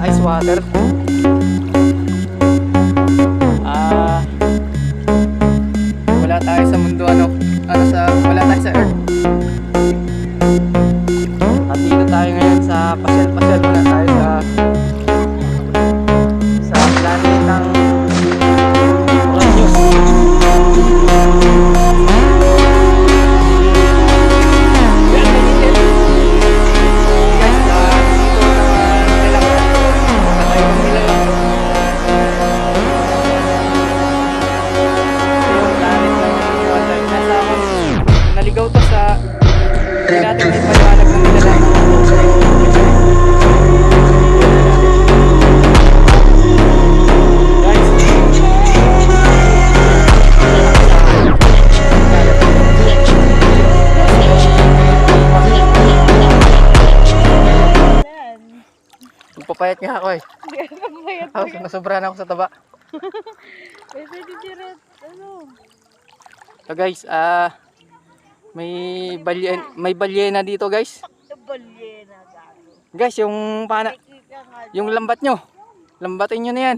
ice water. Wala tayo sa mundo wala tayo sa earth. At dito tayo ngayon sa pasyal-pasyal muna tayo sa planet ng Uranus. Naligaw to sa hindi natin may paliwanag ng nilalaman. Magpapayat nga ako eh. Nasobra na ako sa taba. So guys, may balyena dito guys. Balyena gago. Guys, yung lambat nyo. Lambatin nyo na yan.